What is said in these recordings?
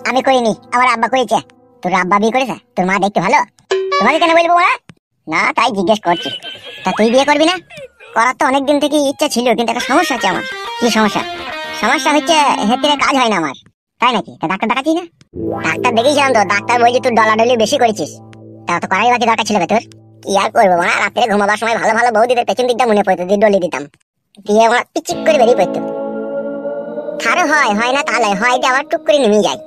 আমি করিনি, আমার আব্বা করেছে। তোর আব্বা বিয়ে করেছে? তোর মা দেখতে ভালো? তোমাকে কেন বলবো না? না তাই জিজ্ঞেস করছি। তা তুই বিয়ে করবি না? করার তো অনেকদিন থেকে ইচ্ছা ছিল, কিন্তু একটা সমস্যা আছে আমার। কি সমস্যা? সমস্যা হচ্ছে হেতিরে কাজ হয় না আমার। তাই নাকি? তা ডাক্তার দেখাচ্ছিস না? ডাক্তার দেখেছিলাম তো, ডাক্তার বলছে তুই ডলাডলি বেশি করেছিস। তা তো করাই বাকি দরকার ছিল তোর। কি আর করবো মা, রাত্রে ঘুমাবার সময় ভালো ভালো বৌদিদের পেছন দিকটা মনে পড়তো, দিয়ে ডলি দিতাম, দিয়ে আমার পিচিক করে বেরিয়ে পড়তো। থারো হয় হয় না তাহলে হয় যে আবার টুক করে নেমে যায়,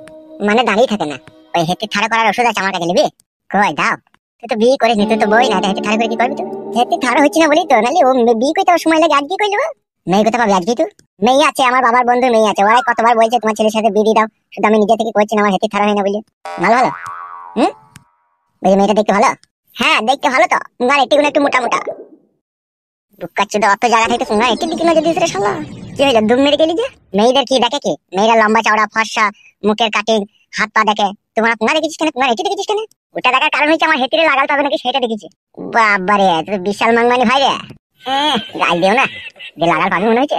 মানে দাঁড়িয়ে থাকে না। ওই হেতে থারো করার ওষুধ আছে আমার কাছে, নিবি? কই দাও। তুই তো বিয়ে করিস নি, তুই তো বই না, হেতে থারো করে কি করবি তুই? হেতে থারো হচ্ছে না বলি তো, নাহলে ও বিয়ে করতে সময় লাগে। আজকে কইলো মেয়ে কোথা পাবি আজকে? তুই মেয়ে আছে, আমার বাবার বন্ধু মেয়ে আছে, ওরাই কতবার বলছে তোমার ছেলের সাথে বিয়ে দিয়ে দাও, শুধু আমি নিজে থেকে করছি না, আমার হেতে থারো হয় না বলি। ভালো ভালো বলি মেয়েটা দেখতে ভালো? হ্যাঁ দেখতে ভালো তো, গান একটু একটু মোটা মোটা। দুঃখাচ্ছি তো, অত জায়গা থেকে শুনলাম একটু দিকে নজর দিয়েছে রে শালা। কি হইলো, দুম মেরে গেলি যে? মেয়েদের কি দেখে? কি মেয়েরা লম্বা চওড়া ফর্সা, মুখের কাটিং, হাত পা দেখে। তোমার দেখেছিস কেন? তোমার এটি দেখেছিস কেন? ওটা দেখার কারণ হচ্ছে আমার হেতিরে লাগাল পাবে নাকি সেটা দেখেছি। বাবারে তুই বিশাল মাংমানি ভাই রে। গাল দিও না, যে লাগাল পাবি মনে হয়েছে।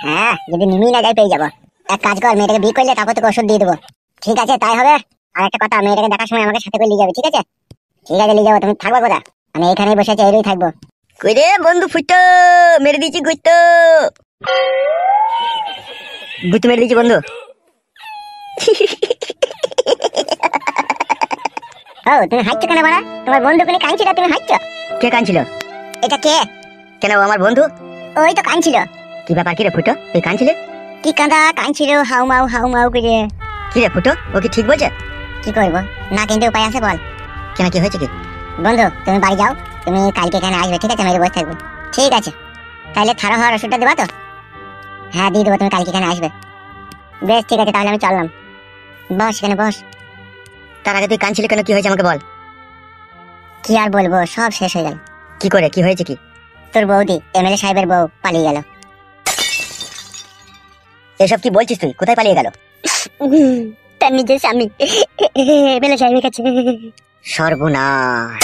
হ্যাঁ যদি নিমি না যাই পেয়ে যাবো। এক কাজ কর, মেয়েটাকে বিয়ে করলে তারপর তোকে ওষুধ দিয়ে দেবো। ঠিক আছে তাই হবে। আর একটা কথা, মেয়েটাকে দেখার সময় আমাকে সাথে করে নিয়ে যাবে, ঠিক আছে? ঠিক আছে নিয়ে যাবো। তুমি থাকবো কোথা? আমি এখানেই বসে আছি, এরই থাকবো। কই রে বন্ধু, ফুটো মেরে দিয়েছি গুইতো। গুইতো মেরে দিয়েছি বন্ধু। ও তুমি হাঁটছো কেন বাড়া? তোমার বন্ধু কোনে কাঁদছিল, তুমি হাঁটছো? কে কাঁদছিল? এটা কে? কেন ও আমার বন্ধু? ওই তো কাঁদছিল। কি ব্যাপার, কি রে ফুটো, তুই কাঁদছিলে? কি কাঁদা? কাঁদছিল হাউ মাউ করে। কি রে ফুটো, ও কি ঠিক বলছে? কি করবো, না কিন্তু উপায় আছে, বল। কেন, কি হয়েছে কি? বন্ধু তুমি বাড়ি যাও, তুমি কালকে এখানে আসবে, ঠিক আছে? মেরে বসে থাকবো। ঠিক আছে তাহলে থারো হওয়ার ওষুধটা দেবা তো? হ্যাঁ দিয়ে দেবো, তুমি কালকে এখানে আসবে। বেশ ঠিক আছে তাহলে আমি চললাম। বস এখানে বস। তার আগে তুই কাঁদছিলে কেন, কি হয়েছে আমাকে বল। কি আর বলবো, সব শেষ হয়ে গেল। কি করে, কি হয়েছে কি? তোর বৌদি এমএলএ সাহেবের বউ পালিয়ে গেল। এসব কি বলছিস তুই? কোথায় পালিয়ে গেল? তার নিজের স্বামী এমএলএ সাহেবের কাছে। সর্বনাশ।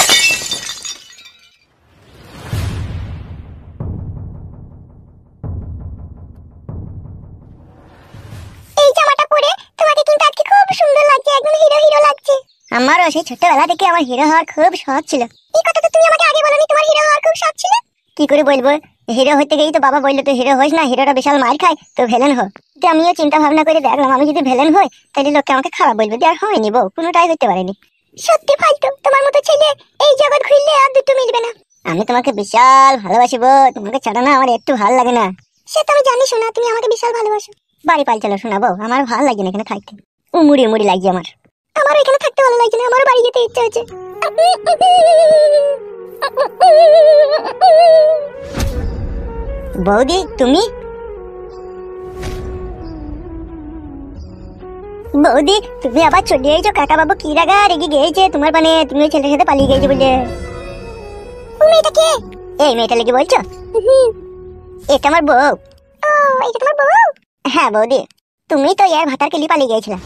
এই জামাটা পরে তোমাকে কিন্তু আজকে খুব সুন্দর লাগছে, একদম হিরো হিরো লাগছে। আমারও সেই ছোটবেলা থেকে আমার হিরো হওয়ার খুব শখ ছিল। এই কথা তো তুমি আমাকে আগে বলনি, তোমার হিরো হওয়ার খুব শখ ছিল। কি করে বলবো, হিরো হতে গেই তো বাবা বললো তুই হিরো হইস না, হিরোটা বিশাল মার খায়, তো ভিলেন হ। তো আমিও চিন্তা ভাবনা করে দেখলাম আমি যদি ভিলেন হই তাহলে লোকে আমাকে খারাপ বলবে, আর হয়নি বউ, কোনোটাই হতে পারেনি। সত্যি ফালতু, তোমার মতো ছেলে এই জগৎ ঘুরলে আর দুটো মিলবে না। আমি তোমাকে বিশাল ভালোবাসি বউ, তোমাকে ছাড়া না আমার একটু ভালো লাগে না। সে তো আমি জানি শোনা, তুমি আমাকে বিশাল ভালোবাসো। বাড়ি পাল চলো শোনা বউ, আমার ভালো লাগে না এখানে থাকতে, উমুড়ি উমুড়ি লাগছে আমার। আমার এখানে থাকতে ভালো লাগছে না, আমার বাড়ি যেতে ইচ্ছা হচ্ছে। বৌদি তুমি? বৌদি তুমি আবার চলে এসেছো? কাকা বাবু কি রাগা রেগে গিয়েছে তোমার, মানে তুমি ওই ছেলের সাথে পালিয়ে গিয়েছো বলে। মেয়েটা কে? এই মেয়েটা লেগে বলছো? এটা আমার বউ। ও এটা তোমার বউ? হ্যাঁ বৌদি, তুমি তো এর ভাতার কেলি পালিয়ে গিয়েছিলে।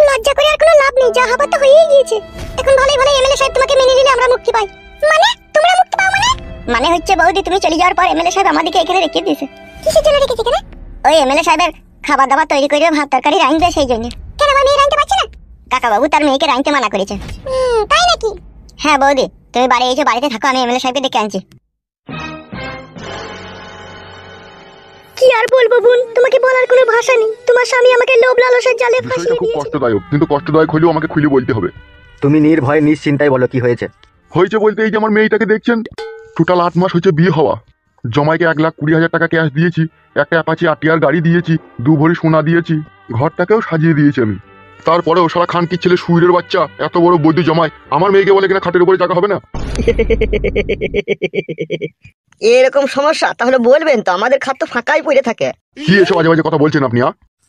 লজ্জা করে আর কোনো লাভ নেই, যা হবার তো হয়েই গিয়েছে। এখন ভালোই ভালো এমএলএ সাহেব তোমাকে মেনে নিলে আমরা মুক্তি পাই। মানে তোমরা মুক্তি পাও মানে? মানে হচ্ছে বৌদি তুমি চলে যাওয়ার পর এমএলএ সাহেব আমাদেরকে এখানে রেখে দিয়েছে। কিসের জন্য রেখেছে এখানে? ওই এমএলএ সাহেবের খাবার দাবার তৈরি করে ভাত তরকারি রাঁধবে, সেই জন্য। কেন আমার মেয়ে রাঁধতে পারছে না? কাকা বাবু তার মেয়েকে রাঁধতে মানা করেছে। তাই নাকি? হ্যাঁ বৌদি তুমি বাড়ি এসে বাড়িতে থাকো, আমি এমএলএ সাহেবকে ডেকে আনছি। কি আর বলবো বোন, তোমাকে বলার কোনো ভাষা নেই। তোমার স্বামী আমাকে লোভ লালসার জালে ফাঁসিয়ে খুব দিয়েছে। কষ্টদায়ক, কিন্তু কষ্টদায়ক হলেও আমাকে খুলে বলতে হবে। তুমি নির্ভয়ে নিশ্চিন্তায় বলো কি হয়েছে। হয়েছে বলতে এই যে আমার মেয়েটাকে দেখছেন, টোটাল 8 মাস হয়েছে বিয়ে হওয়া। জমাইকে 1,20,000 টাকা ক্যাশ দিয়েছি, একটা অ্যাপাচি আটিয়ার গাড়ি দিয়েছি, 2 ভরি সোনা দিয়েছি, ঘরটাকেও সাজিয়ে দিয়েছি আমি। তারপরেও সারা খানকির ছেলে সুইরের বাচ্চা এত বড় বৈদ্য জমায় আমার মেয়েকে বলে কিনা খাটের উপরে জায়গা হবে না। এরকম সমস্যা তাহলে বলবেন তো, আমাদের খাত তো ফাঁকাই পড়ে থাকে। কি এসব বাজে বাজে কথা বলছেন আপনি?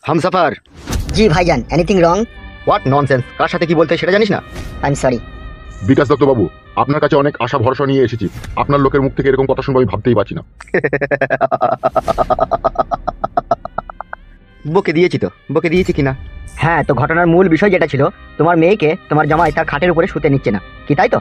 হামসাফার। জি ভাইজান, এনিথিং রং? হোয়াট ননসেন্স, কার সাথে কি বলতে সেটা জানিস না? I am sorry. Bikash Dutta বাবু, আপনার কাছে অনেক আশা ভরসা নিয়ে এসেছি, আপনার লোকের মুখ থেকে এরকম কথা শুনবো আমি ভাবতেই পারছি না। বকে দিয়েছি তো, বকে দিয়েছি কিনা? হ্যাঁ, তো ঘটনার মূল বিষয় যেটা ছিল, তোমার মেয়েকে তোমার জামাই তার খাটের উপরে শুতে নিচ্ছে না, কি তাই তো?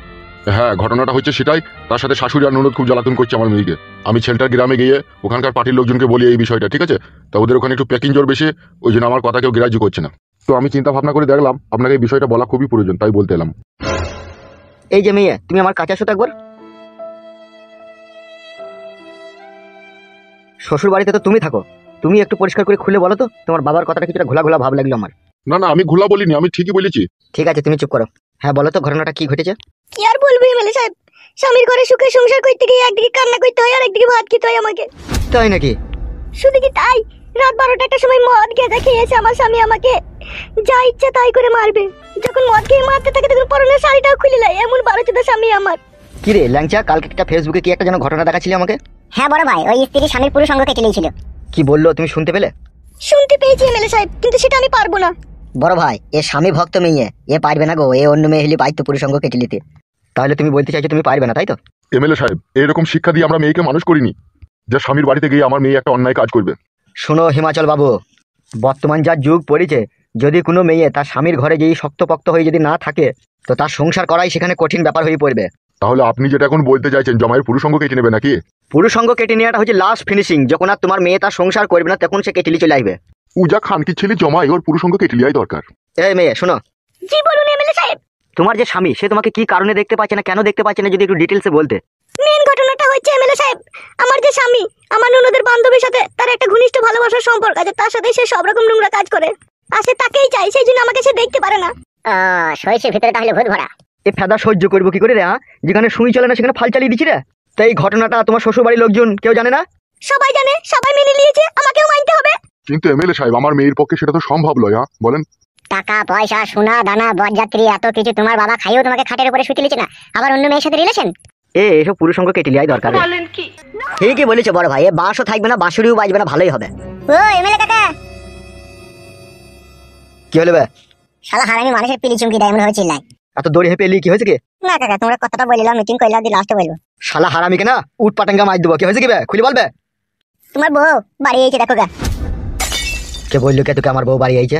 হ্যাঁ, ঘটনাটা হচ্ছে সেটাই। তার সাথে শাশুড়ি আর ননদ খুব জ্বালাতন করছে আমার মেয়েকে। আমি ছেলেটার গ্রামে গিয়ে ওখানকার পার্টির লোকজনকে বলি এই বিষয়টা, ঠিক আছে? তা ওদের ওখানে একটু প্যাকিং জোর বেশি, ওই জন্য আমার কথা কেউ গ্রাহ্য করছে না। তো আমি চিন্তা ভাবনা করে দেখলাম আপনাকে এই বিষয়টা বলা খুবই প্রয়োজন, তাই বলতে এলাম। এই যে মেয়ে, তুমি আমার কাছে আসো তো একবার। শ্বশুর বাড়িতে তো তুমি থাকো, তুমি একটু পরিষ্কার করে খুলে বলো তো, তোমার বাবার কথাটা কিছুটা ঘোলা ঘোলা ভাব লাগলো আমার। না না, আমি ঘোলা বলিনি, আমি ঠিকই বলেছি। ঠিক আছে, তুমি চুপ করো। হ্যাঁ বলো তো, ঘটনাটা কি ঘটেছে? কি আর বলবো এমএলএ সাহেব, স্বামীর ঘরে সুখে সংসার করতে গিয়ে একদিকে কান্না করতে হয় আর একদিকে ভাত খেতে হয় আমাকে। তাই নাকি? শুধু কি তাই, রাত 12টা একটা সময় মদ গেঁজা খেয়েছে আমার স্বামী, আমাকে যা ইচ্ছা তাই করে মারবে। যখন মদ খেয়ে মারতে থাকে তখন পরনের শাড়িটাও খুলে নেয়, এমন 12 স্বামী আমার। কি রে ল্যাংচা, কালকে একটা ফেসবুকে কি একটা যেন ঘটনা দেখাচ্ছিলে আমাকে? হ্যাঁ বড় ভাই, ওই স্ত্রী স্বামীর পুরো সঙ্গ কেটে নিয়েছিল। কি বললো, তুমি শুনতে পেলে? শুনতে পেয়েছি এমএলএ সাহেব, কিন্তু সেটা আমি পারবো না। বড় ভাই, এ স্বামী ভক্ত মেয়ে, এ পারবে না গো, এ অন্য মেয়ে হলে পাইতো পুরুষঙ্গ কেটে নিতে। তাহলে তুমি বলতে চাইছো তুমি পারবে না, তাই তো? এমএলএ সাহেব, এইরকম শিক্ষা দিয়ে আমরা মেয়েকে মানুষ করিনি যে স্বামীর বাড়িতে গিয়ে আমার মেয়ে একটা অন্যায় কাজ করবে। শোনো হিমাচল বাবু, বর্তমান যা যুগ পড়েছে, যদি কোনো মেয়ে তার স্বামীর ঘরে যেই শক্তপোক্ত হয়ে যদি না থাকে, তো তার সংসার করাই সেখানে কঠিন ব্যাপার হয়ে পড়বে। তাহলে আপনি যেটা এখন বলতে চাইছেন, জামাইয়ের পুরুষঙ্গ কেটে নেবে নাকি? পুরুষঙ্গ কেটে নেওয়াটা হচ্ছে লাস্ট ফিনিশিং, যখন আর তোমার মেয়ে তার সংসার করবে না তখন সে কেটে চলে আসবে। উজা খানকির ছেলে জমাই, ওর পুরুষঙ্গ কেটে নেওয়াই দরকার। এই মেয়ে শোনো, জি বলুন এমএলএ সাহেব। তোমার যে স্বামী, সে তোমাকে কি কারণে দেখতে পাচ্ছে না, কেন দেখতে পাচ্ছে না, যদি একটু ডিটেলসে বলতে। মেন ঘটনাটা হচ্ছে এমএলএ সাহেব, আমার যে স্বামী আমার ননদের বান্ধবীর সাথে তার একটা ঘনিষ্ঠ ভালোবাসার সম্পর্ক আছে, তার সাথে সে সব রকম নোংরা কাজ করে, আর সে তাকেই চাই, সেই জন্য আমাকে সে দেখতে পারে না। শরীরের ভিতরে তাহলে ভূত ভরা। এ ফেদা সহ্য করবো কি করে রে? হ্যাঁ, যেখানে সুই চলে না সেখানে ফাল চালিয়ে দিচ্ছি রে। তাই এই ঘটনাটা তোমার শ্বশুর বাড়ির লোকজন কেউ জানে না? সবাই জানে, সবাই মেনে নিয়েছে, আমাকেও মানতে হবে। কিন্তু এমএলএ সাহেব, আমার মেয়ের পক্ষে সেটা তো সম্ভব নয়। হ্যাঁ বলেন। টাকা পয়সা সোনা দানা বরযাত্রী এত কিছু তোমার বাবা খাইও তোমাকে খাটের উপরে শুতে লিছে না, আবার অন্য মেয়ের সাথে রিলেশন। এসব পুরুষঙ্গ কেটে নেওয়াই দরকার রে। ঠিকই বলেছো বড় ভাই, এ বাঁশও থাকবে না, বাঁশুরিও বাজবে না, ভালোই হবে। ও এমএলএ কাকা, কি হলো বে? শালা হারামি মানুষের পিলি চুমকি দেয় এমন ভাবে চিল্লায়। এত দড়ি হেপে এলি, কি হয়েছে কি? না কাকা, তোমরা কথাটা বলিলাম, মিটিং কইলাম, দি লাস্টে বলবো। শালা হারামি কে না উট পাটাঙ্গা মার দেবো। কি হয়েছে কি বে, খুলে বলবে? তোমার বউ বাড়ি এইছে দেখো গা। কে বললো কে তোকে আমার বউ বাড়ি আইছে?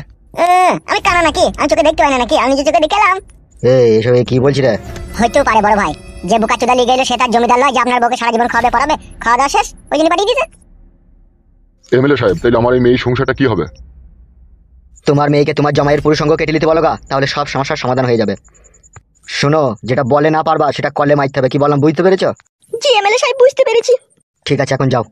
আমি কানা নাকি? আমি চোখে দেখতে পাই না নাকি? আমি নিজে চোখে দেখলাম। এসব কি বলছি রে? হইতেও পারে বড় ভাই, যে বোকা চোদা লিয়ে গেলো সে তার জমিদার নয় যে আপনার বউকে সারা জীবন খাওয়াবে পড়াবে, খাওয়া দাওয়া শেষ ওই জন্য পাঠিয়ে দিয়েছে। এমএলএ সাহেব, তাইলে আমার এই মেয়ের সংসারটা কি হবে? তোমার মেয়েকে তোমার জামাইয়ের পুরুষঙ্গ কেটে নিতে বলো গা, তাহলে সব সমস্যার সমাধান হয়ে যাবে। শোনো, যেটা বলে না পারবা সেটা করলে মারতে হবে। কি বললাম বুঝতে পেরেছো? জি এমএলএ সাহেব, বুঝতে পেরেছি। ঠিক আছে, এখন যাও।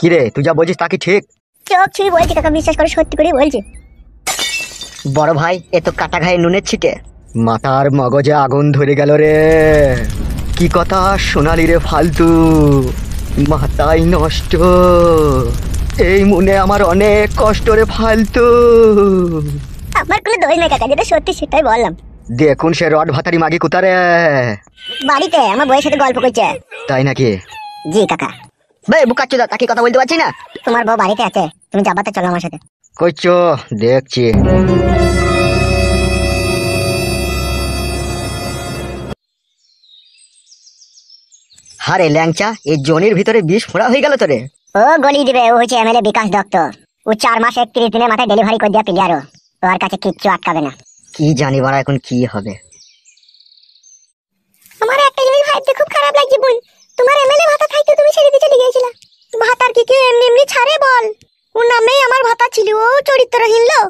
কি রে, তুই যা বলছিস তা কি ঠিক? চোখ ছুঁয়ে বলছি কাকা, বিশ্বাস করে সত্যি করে বলছি। বড় ভাই, এ তো কাটা ঘায়ে নুনের ছিটে। মাথার মগজে আগুন ধরে গেল রে। কি কথা শোনালি রে ফালতু, মাথায় নষ্ট। এই মনে আমার অনেক কষ্ট রে ফালতু। আমার কোনো দোষ নেই কাকা, যেটা সত্যি সেটাই বললাম। দেখুন সে রড ভাতারি মাগি কোথারে? বাড়িতে আমার বউয়ের সাথে গল্প করছে। তাই নাকি? জি কাকা। বে বুকাচ্চোদা, তাকে কথা বলতে পারছি না। তোমার বউ বাড়িতে আছে, তুমি যাবাতে চলো আমার সাথে। কইছো দেখছি। হারে ল্যাংচা, এই জনির ভিতরে বিষ ফোড়া হয়ে গেল তোরে। ও গলি দিবে, ও হচ্ছে এমএলএ বিকাশ দত্ত। ও 4 মাস 31 দিনের মাথায় ডেলিভারি করে দেওয়া প্লেয়ারও, ওর কাছে কিচ্ছু আটকাবে না। কি জানি বাড়া এখন কি হবে। আমার একটা জিনিস ভাবতে খুব খারাপ লাগছে বোন, তোমার এমএলএ ভাতা খাইতে তুমি ছেড়ে দিয়ে চলে গিয়েছিলা। ভাতার কি কেউ এমনি এমনি ছাড়ে বল? ওর নামেই আমার ভাতা ছিল, ও চরিত্রহীন লোক।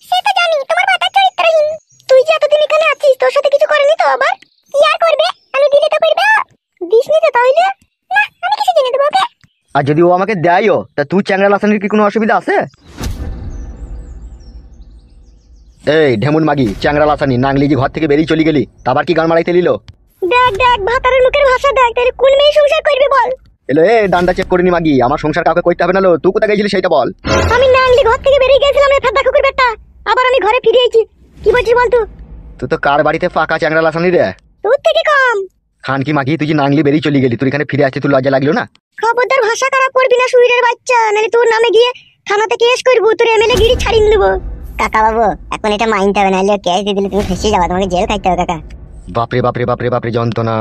সেটা জানি, তোমার ভাতা চরিত্রহীন। তুই যে এতদিন এখানে আছিস, তোর সাথে কিছু করেনি তো আবার? কি আর করবে, আমি দিলে তো করবে। দিস নি তো তাহলে? না, আমি কিছু জেনে দেবো ওকে। আর যদি ও আমাকে দেয়ও, তা তুই চ্যাংড়া লাসানির কি কোনো অসুবিধা আছে? এই ঢেমুন মাগি চ্যাংড়া লাসানি নাংলি, যে ঘর থেকে বেরিয়ে চলে গেলি, তা আবার কি গান মারাইতে নিল? দেখ দেখ, ভাতারের মুখের ভাষা দেখ, তাহলে কোন মেয়ে সংসার করবে বল? এলো এ ডান্ডা চেক করিনি মাগি, আমার সংসার কাউকে করতে হবে না। লো তুই কোথায় গেছিলি সেটা বল। আমি নাংলি ঘর থেকে বেরিয়ে গেছিলাম রে ফেদা কুকুর বেটা, আবার আমি ঘরে ফিরে এসেছি। কি বলছিস বল তুই? তুই তো কার বাড়িতে ফাঁকা চ্যাংড়া লাসানি রে? তোর থেকে কম। খান কি মাগি, তুই যে নাংলি বেরিয়ে চলে গেলি, তুই এখানে ফিরে আসতে তুই লজ্জা লাগলো না? খবরদার ভাষা খারাপ করবি না সুইরের বাচ্চা, নাহলে তোর নামে গিয়ে থানাতে কেস করবো, তোর এমএলএ গিরি ছাড়িয়ে দেবো। কাকা বাবু, এখন এটা মাইনতে হবে, নাহলে কেস দিয়ে দিলে তুমি ফেসে যাবা, তোমাকে জেল খাইতে হবে কাকা। বাপরে বাপরে বাপরে বাপরে যন্ত্রণা।